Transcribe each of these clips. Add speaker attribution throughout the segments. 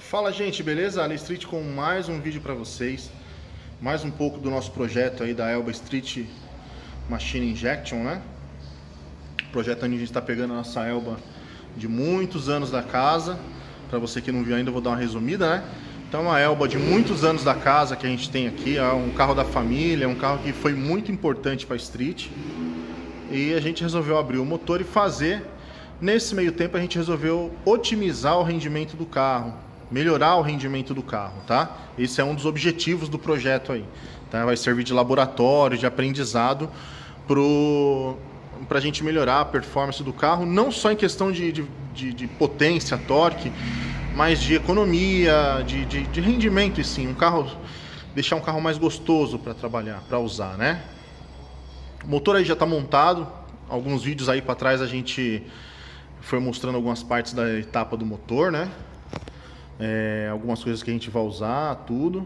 Speaker 1: Fala, gente, beleza? Ali Street com mais um vídeo para vocês. Mais um pouco do nosso projeto aí da Elba Street Machine Injection, né? Projeto onde a gente está pegando a nossa Elba de muitos anos da casa. Para você que não viu ainda, eu vou dar uma resumida, né? Então, uma Elba de muitos anos da casa que a gente tem aqui, é um carro da família, um carro que foi muito importante para a Street. E a gente resolveu abrir o motor e fazer. Nesse meio tempo a gente resolveu otimizar o rendimento do carro, melhorar o rendimento do carro, tá? Esse é um dos objetivos do projeto aí, tá? Vai servir de laboratório, de aprendizado para a gente melhorar a performance do carro, não só em questão de potência, torque, mas de economia, de rendimento e sim, deixar um carro mais gostoso para trabalhar, para usar, né? O motor aí já está montado, alguns vídeos aí para trás a gente foi mostrando algumas partes da etapa do motor, né? Algumas coisas que a gente vai usar, tudo.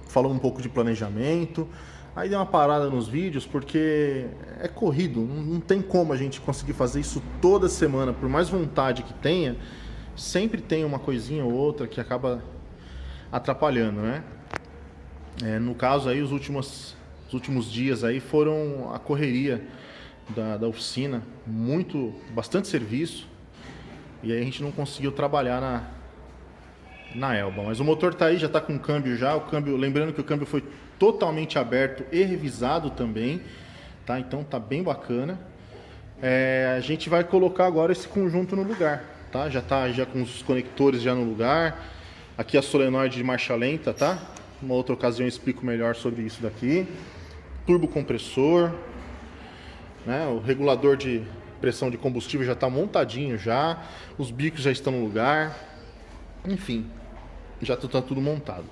Speaker 1: Falando um pouco de planejamento. Aí deu uma parada nos vídeos porque é corrido, não tem como a gente conseguir fazer isso toda semana, por mais vontade que tenha, sempre tem uma coisinha ou outra que acaba atrapalhando, né? No caso aí, os últimos dias aí foram a correria da oficina, bastante serviço, e aí a gente não conseguiu trabalhar na Elba, mas o motor tá aí, já tá com câmbio já, lembrando que o câmbio foi totalmente aberto e revisado também, tá? Então tá bem bacana. A gente vai colocar agora esse conjunto no lugar, tá? Já tá com os conectores já no lugar, aqui a solenoide de marcha lenta, tá? Uma outra ocasião eu explico melhor sobre isso daqui. Turbo compressor, né? O regulador de pressão de combustível já está montadinho já, os bicos já estão no lugar, enfim, já está tudo montado.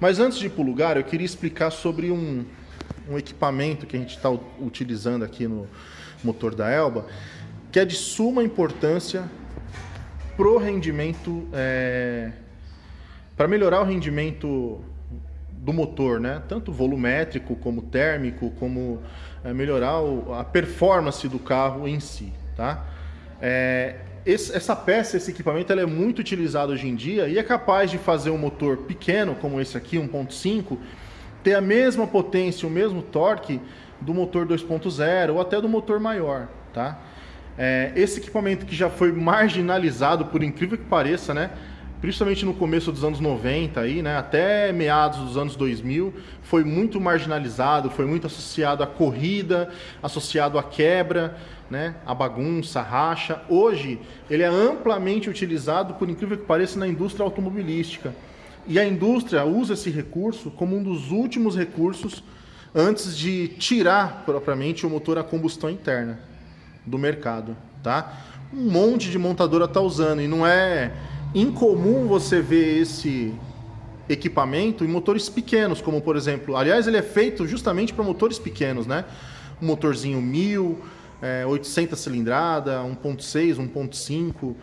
Speaker 1: Mas antes de ir para o lugar, eu queria explicar sobre um equipamento que a gente está utilizando aqui no motor da Elba, que é de suma importância para o rendimento, para melhorar o rendimento do motor, né? Tanto volumétrico como térmico, como melhorar a performance do carro em si, tá? Essa peça, esse equipamento, ela é muito utilizado hoje em dia e é capaz de fazer um motor pequeno, como esse aqui, 1.5, ter a mesma potência, o mesmo torque do motor 2.0 ou até do motor maior, tá? Esse equipamento que já foi marginalizado, por incrível que pareça, né? Principalmente no começo dos anos 90, aí, né, até meados dos anos 2000, foi muito marginalizado, foi muito associado à corrida, associado à quebra, né, à bagunça, à racha. Hoje, ele é amplamente utilizado, por incrível que pareça, na indústria automobilística. E a indústria usa esse recurso como um dos últimos recursos antes de tirar, propriamente, o motor a combustão interna do mercado, tá? Um monte de montadora está usando, e não é incomum você ver esse equipamento em motores pequenos, como por exemplo, aliás, ele é feito justamente para motores pequenos, né? Um motorzinho 1000, 800 cilindrada, 1.6, 1.5,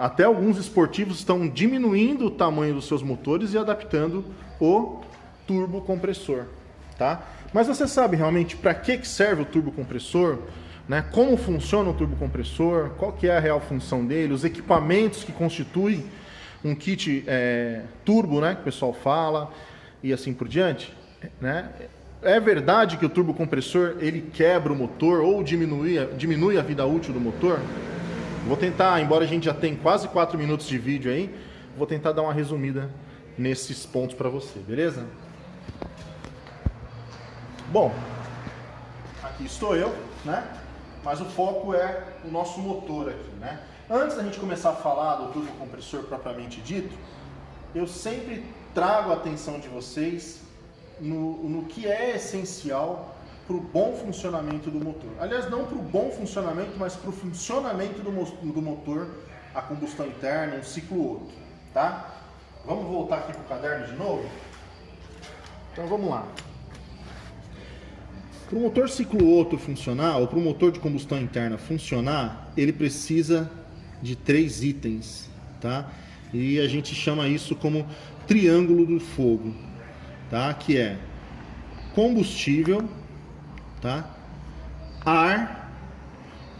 Speaker 1: até alguns esportivos estão diminuindo o tamanho dos seus motores e adaptando o turbo compressor, tá? Mas você sabe realmente para que serve o turbo compressor? Né? Como funciona o turbo compressor, qual que é a real função dele, os equipamentos que constituem um kit turbo, né, que o pessoal fala, e assim por diante, né? É verdade que o turbo compressor ele quebra o motor ou diminui a vida útil do motor? Vou tentar, embora a gente já tenha quase 4 minutos de vídeo aí, vou tentar dar uma resumida nesses pontos para você, beleza? Bom, aqui estou eu, né? Mas o foco é o nosso motor aqui, né? Antes da gente começar a falar do turbo compressor propriamente dito, eu sempre trago a atenção de vocês no que é essencial para o bom funcionamento do motor. Aliás, não para o bom funcionamento, mas para o funcionamento do motor a combustão interna, um ciclo Otto, tá? Vamos voltar aqui para o caderno de novo? Então vamos lá. Para o motor ciclo Otto funcionar, ou para o motor de combustão interna funcionar, ele precisa de 3 itens, tá? E a gente chama isso como triângulo do fogo, tá? Que é combustível, tá? Ar,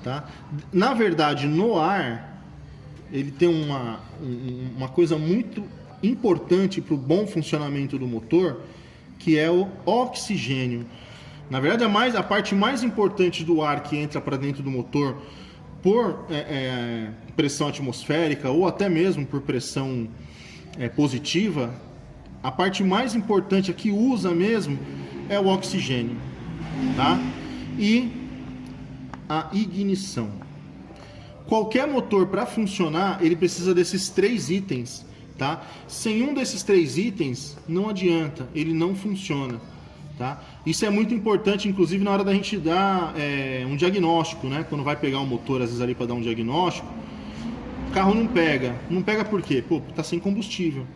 Speaker 1: tá? Na verdade, no ar ele tem uma coisa muito importante para o bom funcionamento do motor, que é o oxigênio. Na verdade, a parte mais importante do ar que entra para dentro do motor por pressão atmosférica ou até mesmo por pressão positiva, a parte mais importante, a que usa mesmo, é o oxigênio, tá? E a ignição. Qualquer motor, para funcionar, ele precisa desses 3 itens, tá? Sem um desses 3 itens, não adianta, ele não funciona, tá? Isso é muito importante, inclusive na hora da gente dar um diagnóstico, né? Quando vai pegar o motor, às vezes ali para dar um diagnóstico, o carro não pega. Não pega por quê? Pô, tá sem combustível,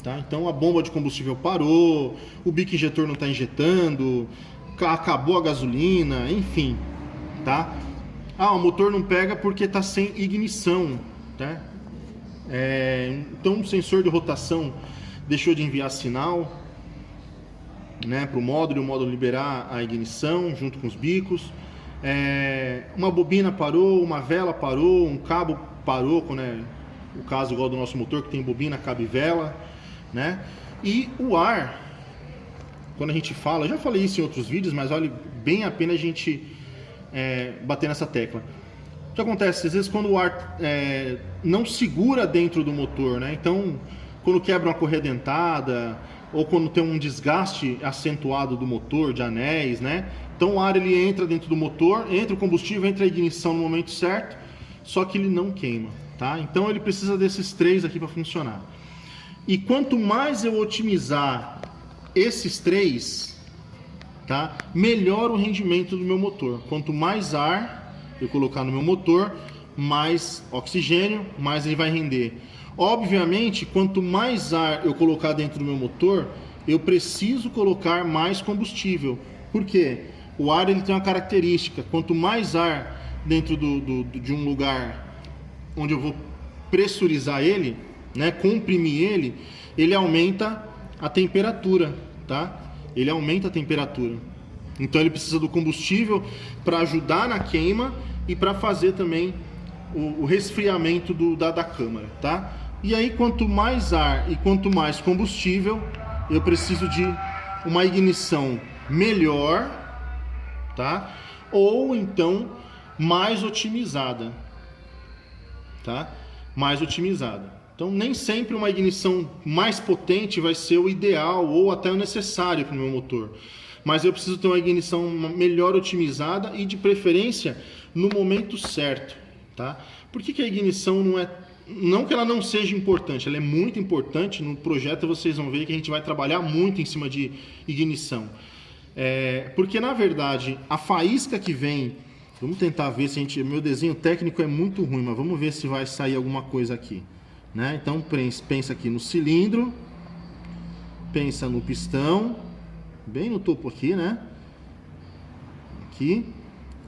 Speaker 1: tá? Então a bomba de combustível parou, o bico injetor não está injetando, acabou a gasolina, enfim, tá? O motor não pega porque está sem ignição, tá? Então o sensor de rotação deixou de enviar sinal, né, para o módulo, e o módulo liberar a ignição junto com os bicos. Uma bobina parou, uma vela parou, um cabo parou, quando é o caso igual do nosso motor, que tem bobina, cabo e vela, né? E o ar, quando a gente fala, eu já falei isso em outros vídeos, mas vale bem a pena a gente bater nessa tecla. O que acontece? Às vezes quando o ar não segura dentro do motor, né? Então, quando quebra uma correia dentada, ou quando tem um desgaste acentuado do motor, de anéis, né? Então o ar ele entra dentro do motor, entra o combustível, entra a ignição no momento certo, só que ele não queima, tá? Então ele precisa desses 3 aqui para funcionar. E quanto mais eu otimizar esses 3, tá? Melhor o rendimento do meu motor. Quanto mais ar eu colocar no meu motor, mais oxigênio, mais ele vai render. Obviamente, quanto mais ar eu colocar dentro do meu motor, eu preciso colocar mais combustível. Por quê? O ar ele tem uma característica. Quanto mais ar dentro de um lugar onde eu vou pressurizar ele, né, comprimir ele aumenta a temperatura, tá? Ele aumenta a temperatura. Então ele precisa do combustível para ajudar na queima e para fazer também o resfriamento da câmara, tá? E aí quanto mais ar e quanto mais combustível, eu preciso de uma ignição melhor, tá? Ou então mais otimizada, tá? Mais otimizada. Então nem sempre uma ignição mais potente vai ser o ideal ou até o necessário para o meu motor. Mas eu preciso ter uma ignição melhor otimizada e de preferência no momento certo, tá? Por que a ignição não é... Não que ela não seja importante, ela é muito importante. No projeto vocês vão ver que a gente vai trabalhar muito em cima de ignição. Porque na verdade a faísca que vem... Vamos tentar ver se a gente... Meu desenho técnico é muito ruim, mas vamos ver se vai sair alguma coisa aqui, né? Então pensa aqui no cilindro, pensa no pistão, bem no topo aqui, né? Aqui.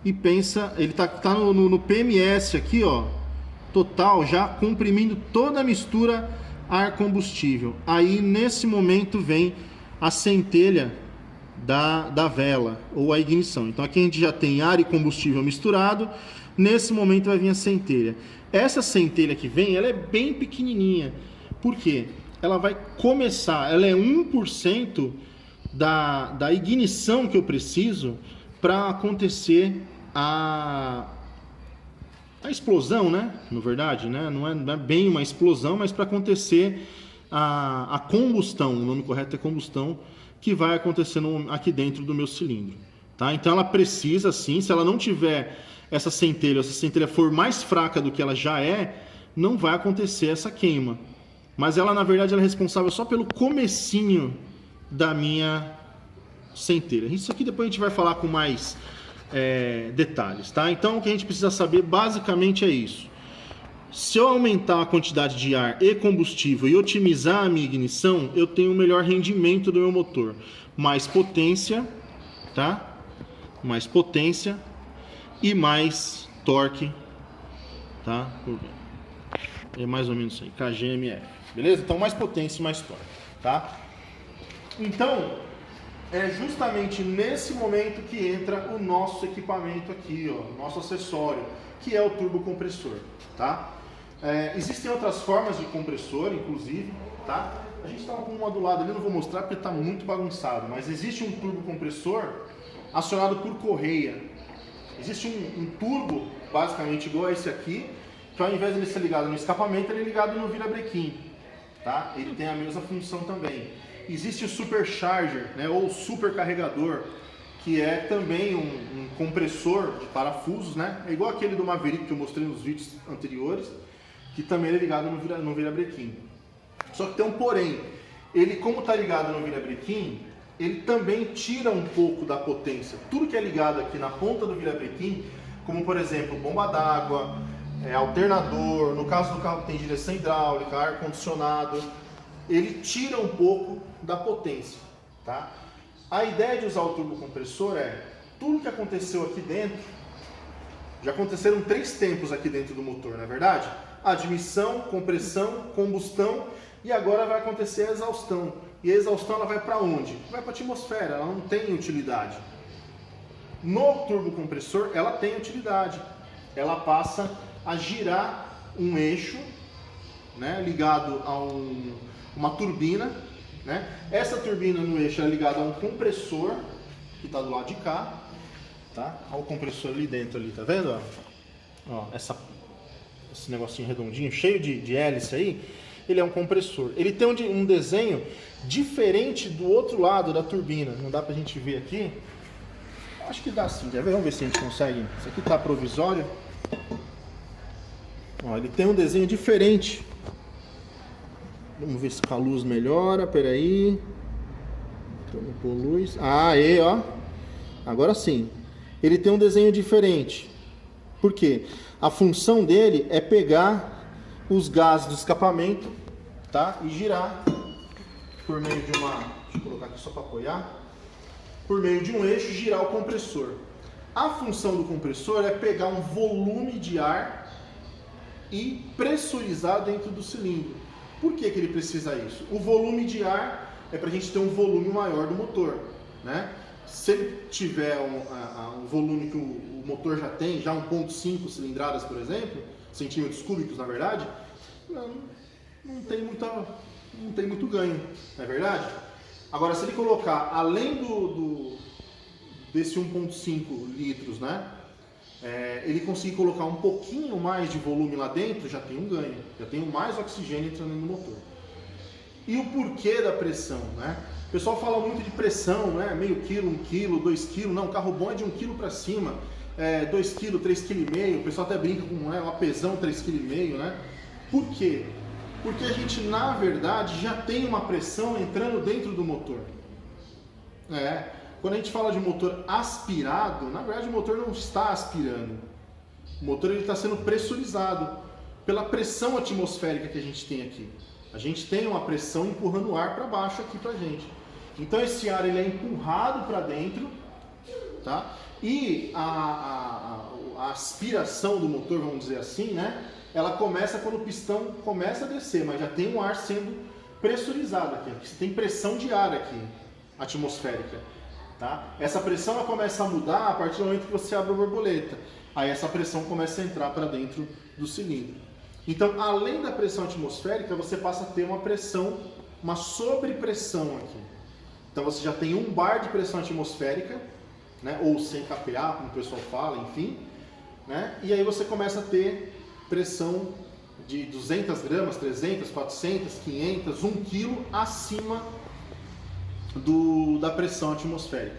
Speaker 1: E pensa... Ele tá no PMS aqui, ó. Total, já comprimindo toda a mistura ar-combustível. Aí nesse momento vem a centelha da vela ou a ignição. Então aqui a gente já tem ar e combustível misturado. Nesse momento vai vir a centelha. Essa centelha que vem, ela é bem pequenininha. Por quê? Ela vai começar, ela é 1% da ignição que eu preciso para acontecer a explosão, né? Na verdade, né? Não é bem uma explosão, mas para acontecer a combustão, o nome correto é combustão, que vai acontecer aqui dentro do meu cilindro, tá? Então ela precisa, sim, se ela não tiver essa centelha, se a centelha for mais fraca do que ela já não vai acontecer essa queima. Mas ela, na verdade, ela é responsável só pelo comecinho da minha centelha. Isso aqui depois a gente vai falar com mais detalhes, tá? Então o que a gente precisa saber basicamente é isso. Se eu aumentar a quantidade de ar e combustível e otimizar a minha ignição, eu tenho um melhor rendimento do meu motor. Mais potência, tá? Mais potência e mais torque, tá? É mais ou menos isso aí, kgmf, beleza? Então mais potência e mais torque, tá? Então, é justamente nesse momento que entra o nosso equipamento aqui, ó, nosso acessório, que é o turbocompressor, tá? Existem outras formas de compressor, inclusive, tá? A gente estava com uma do lado ali, não vou mostrar porque está muito bagunçado, mas existe um turbo compressor acionado por correia. Existe um turbo, basicamente igual a esse aqui, que ao invés de ele ser ligado no escapamento, ele é ligado no virabrequim, tá? Ele tem a mesma função também. Existe o supercharger, né, ou supercarregador, que é também um compressor de parafusos, né? É igual aquele do Maverick que eu mostrei nos vídeos anteriores, que também é ligado no virabrequim. Só que tem um porém, ele como está ligado no virabrequim, ele também tira um pouco da potência. Tudo que é ligado aqui na ponta do virabrequim, como por exemplo bomba d'água, alternador, no caso do carro que tem direção hidráulica, ar-condicionado, ele tira um pouco da potência, tá? A ideia de usar o turbocompressor tudo que aconteceu aqui dentro, já aconteceram 3 tempos aqui dentro do motor, não é verdade? Admissão, compressão, combustão e agora vai acontecer a exaustão. E a exaustão ela vai para onde? Vai para a atmosfera, ela não tem utilidade. No turbocompressor ela tem utilidade, ela passa a girar um eixo, né, ligado a uma turbina, né? Essa turbina no eixo é ligada a um compressor que está do lado de cá, tá? Olha o compressor ali dentro, ali, tá vendo? Ó, esse negocinho redondinho, cheio de hélice aí, ele é um compressor. Ele tem um desenho diferente do outro lado da turbina. Não dá pra gente ver aqui. Acho que dá sim, quer ver? Vamos ver se a gente consegue. Isso aqui tá provisório. Ó, ele tem um desenho diferente. Vamos ver se com a luz melhora, peraí. Vamos pôr luz. Ah, aí, ó. Agora sim. Ele tem um desenho diferente. Por quê? A função dele é pegar os gases do escapamento, tá? E girar por meio de uma... Deixa eu colocar aqui só para apoiar. Por meio de um eixo, girar o compressor. A função do compressor é pegar um volume de ar e pressurizar dentro do cilindro. Por que ele precisa disso? O volume de ar é para a gente ter um volume maior do motor, né? Se ele tiver um volume que o motor já tem, já 1.5 cilindradas, por exemplo, centímetros cúbicos, na verdade, não tem muito ganho, não é verdade? Agora, se ele colocar, além desse 1.5 litros, né? Ele conseguir colocar um pouquinho mais de volume lá dentro, já tem um ganho, já tem mais oxigênio entrando no motor. E o porquê da pressão, né? O pessoal fala muito de pressão, né? Meio quilo, 1 quilo, 2 quilos, não, carro bom é de 1 quilo para cima, 2 quilos, 3 quilos e meio, o pessoal até brinca com um apesão 3 quilos e meio, né? Por quê? Porque a gente, na verdade, já tem uma pressão entrando dentro do motor. Quando a gente fala de motor aspirado, na verdade o motor não está aspirando. O motor está sendo pressurizado pela pressão atmosférica que a gente tem aqui. A gente tem uma pressão empurrando o ar para baixo aqui para a gente. Então esse ar ele é empurrado para dentro, tá? E a aspiração do motor, vamos dizer assim, né? Ela começa quando o pistão começa a descer, mas já tem um ar sendo pressurizado aqui. Você tem pressão de ar aqui, atmosférica. Tá? Essa pressão ela começa a mudar a partir do momento que você abre a borboleta. Aí essa pressão começa a entrar para dentro do cilindro. Então, além da pressão atmosférica, você passa a ter uma pressão, uma sobrepressão aqui. Então você já tem 1 bar de pressão atmosférica, né? Ou 100 kPa, como o pessoal fala, enfim. Né? E aí você começa a ter pressão de 200 gramas, 300, 400, 500, 1 quilo acima da pressão atmosférica,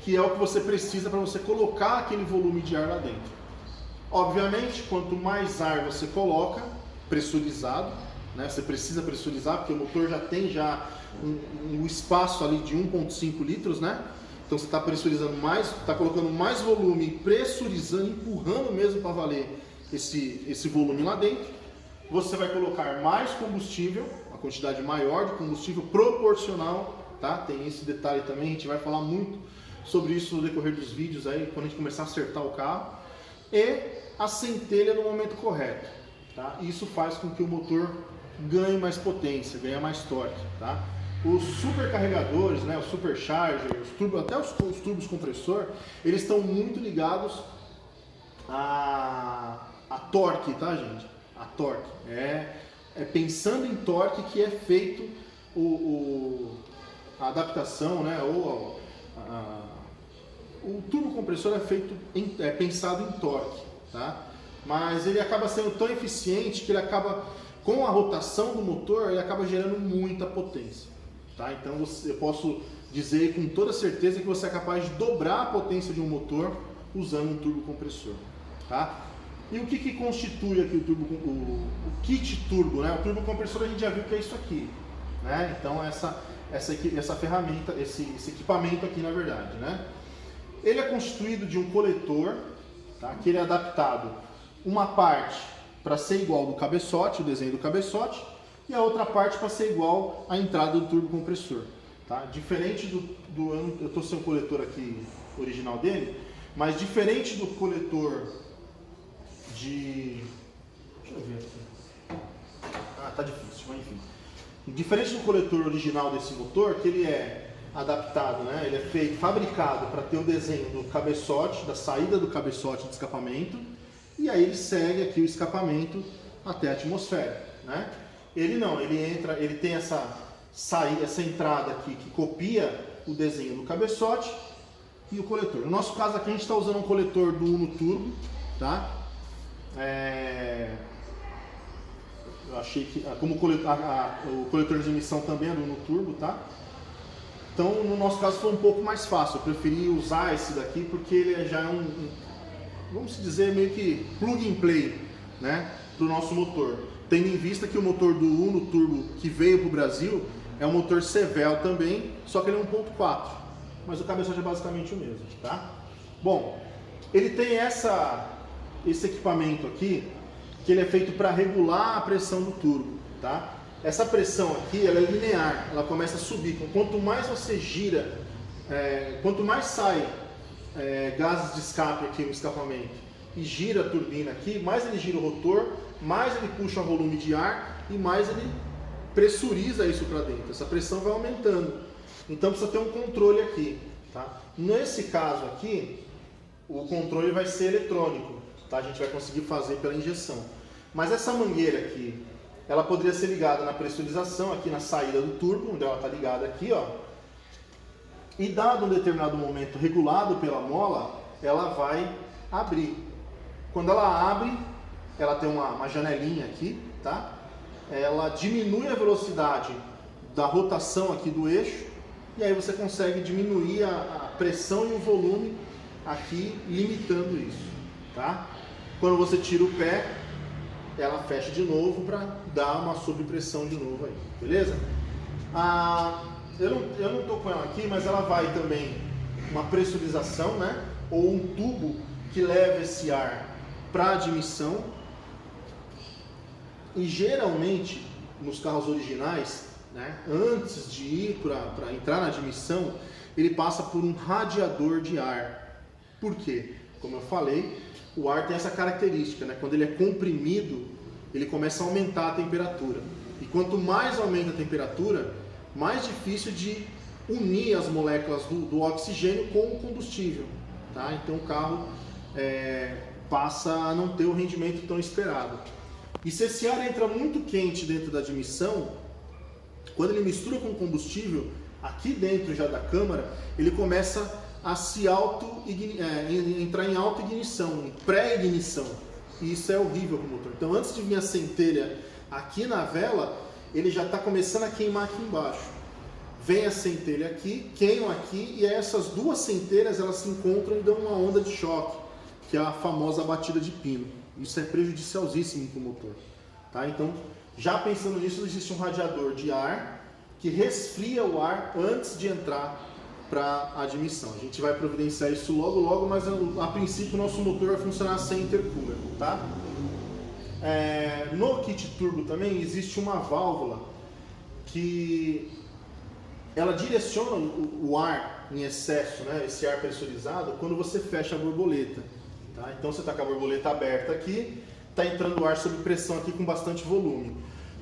Speaker 1: que é o que você precisa para você colocar aquele volume de ar lá dentro. Obviamente, quanto mais ar você coloca, pressurizado, né? Você precisa pressurizar, porque o motor já tem um espaço ali de 1.5 litros, né? Então você está pressurizando mais, está colocando mais volume, pressurizando, empurrando mesmo para valer esse volume lá dentro. Você vai colocar mais combustível, uma quantidade maior de combustível proporcional. Tá? Tem esse detalhe também, a gente vai falar muito sobre isso no decorrer dos vídeos aí, quando a gente começar a acertar o carro. E a centelha no momento correto, tá? Isso faz com que o motor ganhe mais potência, ganhe mais torque, tá? Os supercarregadores, né, o supercharger, até os turbos compressor, eles estão muito ligados a torque, tá, gente? a torque. É pensando em torque que é feito a adaptação, né? Ou o turbocompressor é feito pensado em torque, tá? Mas ele acaba sendo tão eficiente que ele acaba, com a rotação do motor, ele acaba gerando muita potência, tá? Então eu posso dizer com toda certeza que você é capaz de dobrar a potência de um motor usando um turbocompressor, tá? E o que constitui aqui o kit turbo, né? O turbocompressor a gente já viu que é isso aqui, né? Então essa ferramenta, esse equipamento aqui, na verdade, né? Ele é constituído de um coletor, tá? Que ele é adaptado uma parte para ser igual do cabeçote, o desenho do cabeçote, e a outra parte para ser igual à entrada do turbocompressor, tá? Diferente eu estou sem o coletor aqui original dele, mas diferente do coletor deixa eu ver aqui. Tá difícil, mas enfim. Diferente do coletor original desse motor, que ele é adaptado, né? Ele é fabricado para ter o desenho do cabeçote, da saída do cabeçote de escapamento, e aí ele segue aqui o escapamento até a atmosfera, né? Ele não, ele tem essa entrada aqui que copia o desenho do cabeçote e o coletor. No nosso caso aqui a gente está usando um coletor do Uno Turbo, tá? Eu achei que, como o coletor de emissão também é do Uno Turbo, tá? Então no nosso caso foi um pouco mais fácil, eu preferi usar esse daqui porque ele já é vamos dizer, meio que plug and play, né, para o nosso motor. Tendo em vista que o motor do Uno Turbo que veio para o Brasil é um motor Sevel também, só que ele é 1.4, mas o cabeçote é basicamente o mesmo, tá? Bom, ele tem esse equipamento aqui, que ele é feito para regular a pressão do turbo, tá? Essa pressão aqui, ela é linear, ela começa a subir. Quanto mais você gira, quanto mais sai gases de escape aqui no escapamento e gira a turbina aqui, mais ele gira o rotor, mais ele puxa volume de ar e mais ele pressuriza isso para dentro. Essa pressão vai aumentando. Então precisa ter um controle aqui, tá? Nesse caso aqui, o controle vai ser eletrônico, tá? A gente vai conseguir fazer pela injeção. Mas essa mangueira aqui, ela poderia ser ligada na pressurização, aqui na saída do turbo, onde ela está ligada aqui, ó. E dado um determinado momento regulado pela mola, ela vai abrir. Quando ela abre, ela tem uma janelinha aqui, tá? Ela diminui a velocidade da rotação aqui do eixo, e aí você consegue diminuir a pressão e o volume aqui, limitando isso, tá? Quando você tira o pé, ela fecha de novo para dar uma sobrepressão de novo aí, beleza? Eu não estou com ela aqui, mas ela vai também uma pressurização, né? Ou um tubo que leva esse ar para admissão. E geralmente, nos carros originais, né, antes de ir para entrar na admissão, ele passa por um radiador de ar. Por quê? Como eu falei, o ar tem essa característica, né? Quando ele é comprimido, ele começa a aumentar a temperatura. E quanto mais aumenta a temperatura, mais difícil de unir as moléculas do oxigênio com o combustível, tá? Então o carro passa a não ter o rendimento tão esperado. E se esse ar entra muito quente dentro da admissão, quando ele mistura com o combustível, aqui dentro já da câmara, ele começa a entrar em auto-ignição, em pré-ignição. E isso é horrível para o motor. Então antes de vir a centelha aqui na vela, ele já está começando a queimar aqui embaixo. Vem a centelha aqui, queima aqui, e essas duas centelhas elas se encontram e dão uma onda de choque, que é a famosa batida de pino. Isso é prejudicialíssimo para o motor, tá? Então, já pensando nisso, existe um radiador de ar que resfria o ar antes de entrar para a admissão. A gente vai providenciar isso logo, mas a princípio o nosso motor vai funcionar sem intercooler, tá? No kit turbo também existe uma válvula que ela direciona o ar em excesso, né, esse ar pressurizado, quando você fecha a borboleta, tá? Então você está com a borboleta aberta aqui, está entrando ar sob pressão aqui com bastante volume.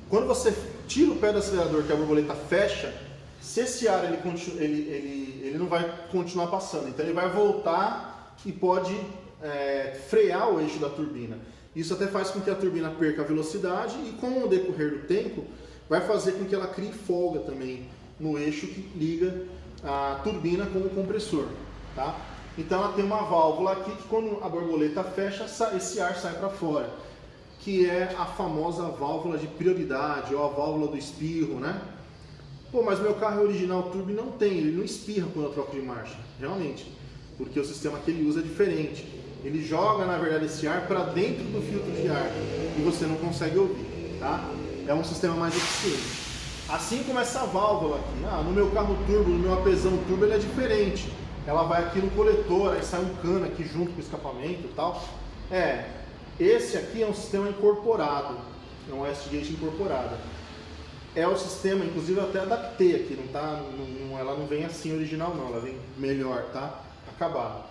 Speaker 1: Quando você tira o pé do acelerador, que a borboleta fecha, se esse ar ele não vai continuar passando, então ele vai voltar e pode frear o eixo da turbina. Isso até faz com que a turbina perca a velocidade e com o decorrer do tempo vai fazer com que ela crie folga também no eixo que liga a turbina com o compressor, tá? Então ela tem uma válvula aqui que quando a borboleta fecha, esse ar sai para fora, que é a famosa válvula de prioridade ou a válvula do espirro, né? Pô, mas meu carro é original turbo e não tem, ele não espirra quando eu troco de marcha, realmente, porque o sistema que ele usa é diferente. Ele joga, na verdade, esse ar para dentro do filtro de ar e você não consegue ouvir, tá? É um sistema mais eficiente. Assim como essa válvula aqui, no meu carro turbo, no meu apesão turbo, ele é diferente. Ela vai aqui no coletor, aí sai um cano aqui junto com o escapamento e tal. Esse aqui é um sistema incorporado, é um Westgate incorporada. É o sistema, inclusive eu até adaptei aqui, não tá, ela não vem assim original não, ela vem melhor, tá? Acabado.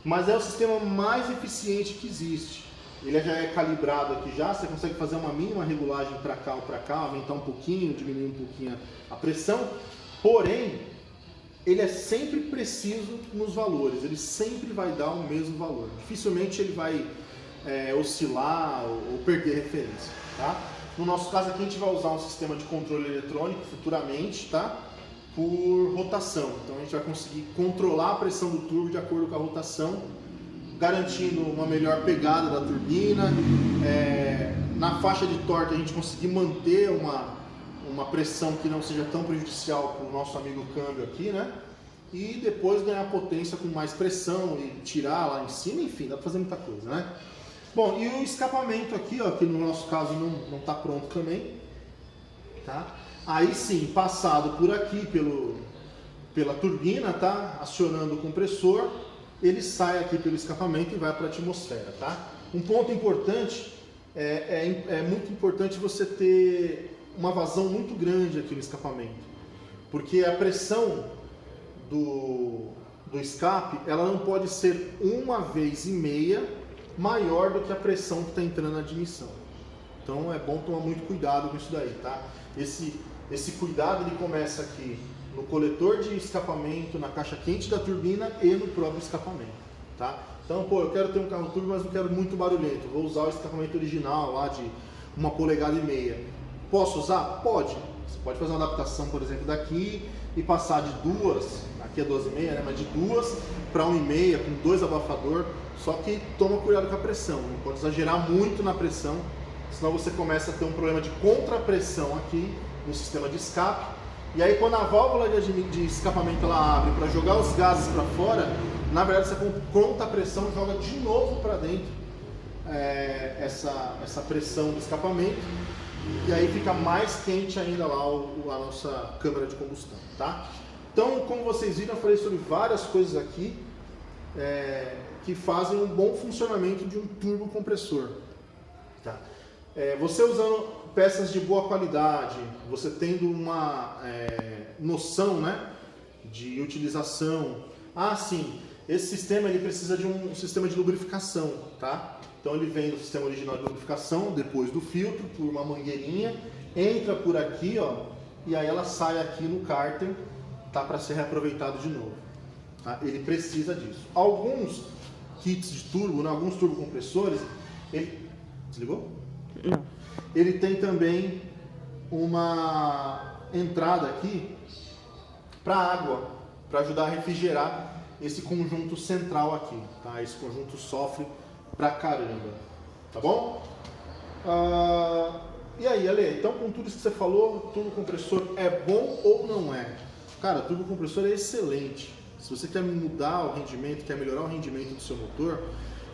Speaker 1: Mas é o sistema mais eficiente que existe. Ele já é calibrado aqui já, você consegue fazer uma mínima regulagem para cá ou para cá, aumentar um pouquinho, diminuir um pouquinho a pressão, porém, ele é sempre preciso nos valores, ele sempre vai dar o mesmo valor. Dificilmente ele vai oscilar ou perder referência, tá? No nosso caso aqui a gente vai usar um sistema de controle eletrônico futuramente, tá? Por rotação. Então a gente vai conseguir controlar a pressão do turbo de acordo com a rotação, garantindo uma melhor pegada da turbina, na faixa de torque a gente conseguir manter uma pressão que não seja tão prejudicial para o nosso amigo câmbio aqui, né? E depois ganhar potência com mais pressão e tirar lá em cima, enfim, dá para fazer muita coisa, né? Bom, e o escapamento aqui, ó, que no nosso caso não está pronto também, tá? Aí sim, passado por aqui pela turbina, tá? Acionando o compressor, ele sai aqui pelo escapamento e vai para a atmosfera, tá? Um ponto importante, é muito importante você ter uma vazão muito grande aqui no escapamento, porque a pressão do escape, ela não pode ser 1,5 vezes maior do que a pressão que está entrando na admissão. Então é bom tomar muito cuidado com isso daí, tá? Esse cuidado ele começa aqui no coletor de escapamento, na caixa quente da turbina e no próprio escapamento, tá? Então, pô, eu quero ter um carro turbo, mas não quero muito barulhento. Vou usar o escapamento original lá de 1,5 polegadas. Posso usar? Pode. Você pode fazer uma adaptação, por exemplo, daqui e passar de 2, aqui é 12,5, né? Mas de 2 para 1,5 com 2 abafador. Só que toma cuidado com a pressão, não pode exagerar muito na pressão, senão você começa a ter um problema de contrapressão aqui no sistema de escape. E aí quando a válvula de escapamento ela abre para jogar os gases para fora, na verdade você conta a pressão e joga de novo para dentro essa pressão do escapamento, e aí fica mais quente ainda lá a nossa câmara de combustão, tá? Então, como vocês viram, eu falei sobre várias coisas aqui que fazem um bom funcionamento de um turbo compressor, tá? Você usando peças de boa qualidade, você tendo uma noção, né, de utilização. Sim, esse sistema ele precisa de um sistema de lubrificação, tá? Então ele vem do sistema original de lubrificação, depois do filtro, por uma mangueirinha, entra por aqui, ó, e aí ela sai aqui no cárter, tá, para ser reaproveitado de novo, tá? Ele precisa disso. Alguns kits de turbo, né, alguns turbocompressores, desligou?
Speaker 2: Não.
Speaker 1: Ele tem também uma entrada aqui para água, para ajudar a refrigerar esse conjunto central aqui, tá? Esse conjunto sofre pra caramba, tá bom? E aí, Ale, então com tudo isso que você falou, turbocompressor é bom ou não é? Cara, turbocompressor é excelente. Se você quer mudar o rendimento, quer melhorar o rendimento do seu motor,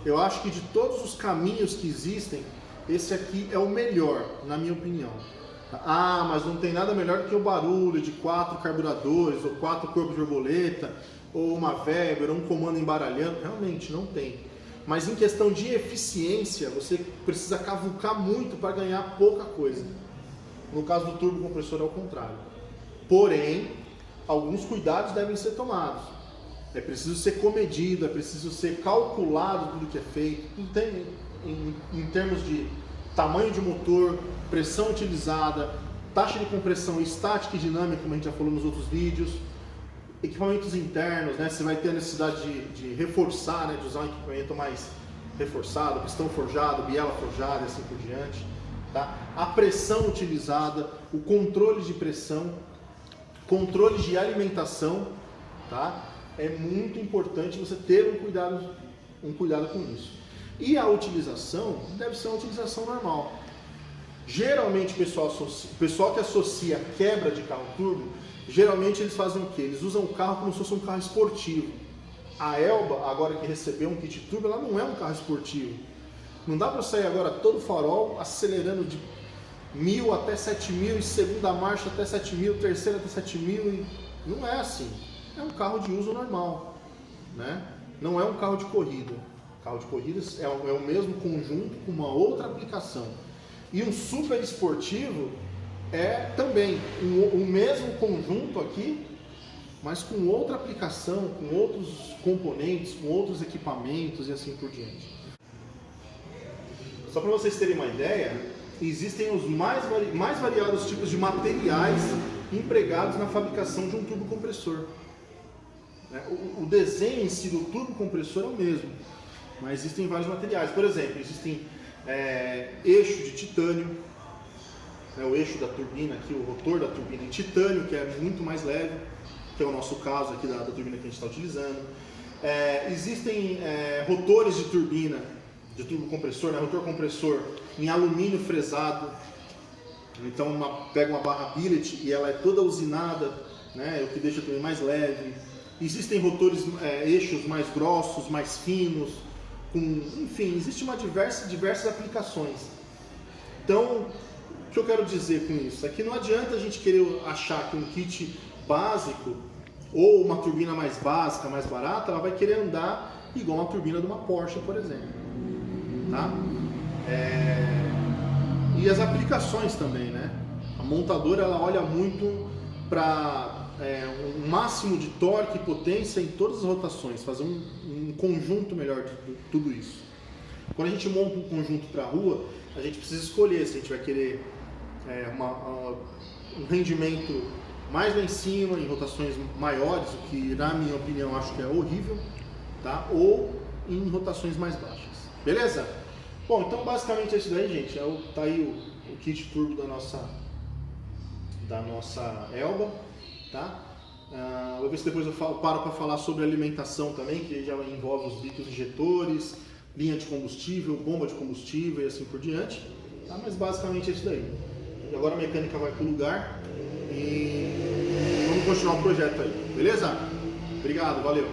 Speaker 1: eu acho que de todos os caminhos que existem, esse aqui é o melhor, na minha opinião. Mas não tem nada melhor do que o barulho de 4 carburadores, ou 4 corpos de borboleta, ou uma Weber, ou um comando embaralhando. Realmente, não tem. Mas em questão de eficiência, você precisa cavucar muito para ganhar pouca coisa. No caso do turbo compressor é o contrário. Porém, alguns cuidados devem ser tomados. É preciso ser comedido, é preciso ser calculado tudo que é feito. Tudo tem em termos de tamanho de motor, pressão utilizada, taxa de compressão estática e dinâmica, como a gente já falou nos outros vídeos, equipamentos internos, né? Você vai ter a necessidade de reforçar, né? De usar um equipamento mais reforçado, pistão forjado, biela forjada e assim por diante. Tá? A pressão utilizada, o controle de pressão, controle de alimentação, tá? É muito importante você ter um cuidado com isso. E a utilização deve ser uma utilização normal. Geralmente o pessoal que associa quebra de carro turbo, geralmente eles fazem o quê? Eles usam o carro como se fosse um carro esportivo. A Elba, agora que recebeu um kit turbo, ela não é um carro esportivo. Não dá para sair agora todo farol acelerando de 1000 até 7000, e segunda marcha até 7000, terceira até 7000. Não é assim. É um carro de uso normal, né? Não é um carro de corrida. O carro de corridas é o mesmo conjunto com uma outra aplicação. E um super esportivo é também o mesmo conjunto aqui, mas com outra aplicação, com outros componentes, com outros equipamentos e assim por diante. Só para vocês terem uma ideia, existem os mais variados tipos de materiais empregados na fabricação de um turbocompressor. O desenho em si do turbocompressor é o mesmo, mas existem vários materiais. Por exemplo, existem eixo de titânio, o eixo da turbina aqui, o rotor da turbina em titânio, que é muito mais leve, que é o nosso caso aqui da turbina que a gente está utilizando. Existem rotores de turbina, de turbocompressor, rotor compressor em alumínio fresado. Então pega uma barra billet e ela é toda usinada, né, o que deixa a turbina mais leve. Existem rotores, eixos mais grossos, mais finos, enfim, existe diversas aplicações. Então, o que eu quero dizer com isso? É que não adianta a gente querer achar que um kit básico ou uma turbina mais básica, mais barata, ela vai querer andar igual uma turbina de uma Porsche, por exemplo. Tá? E as aplicações também, né? A montadora ela olha muito para um máximo de torque e potência em todas as rotações, fazer um conjunto melhor de tudo isso. Quando a gente monta um conjunto para a rua, a gente precisa escolher se a gente vai querer um rendimento mais lá em cima, em rotações maiores, o que na minha opinião acho que é horrível, tá? Ou em rotações mais baixas. Beleza? Bom, então basicamente é isso daí, gente. Tá aí o kit turbo da nossa Elba, tá? Vou ver se depois eu paro para falar sobre alimentação também, que já envolve os bicos injetores, linha de combustível, bomba de combustível e assim por diante, tá? Mas basicamente é isso daí. E agora a mecânica vai para o lugar e vamos continuar o projeto aí, beleza? Obrigado, valeu!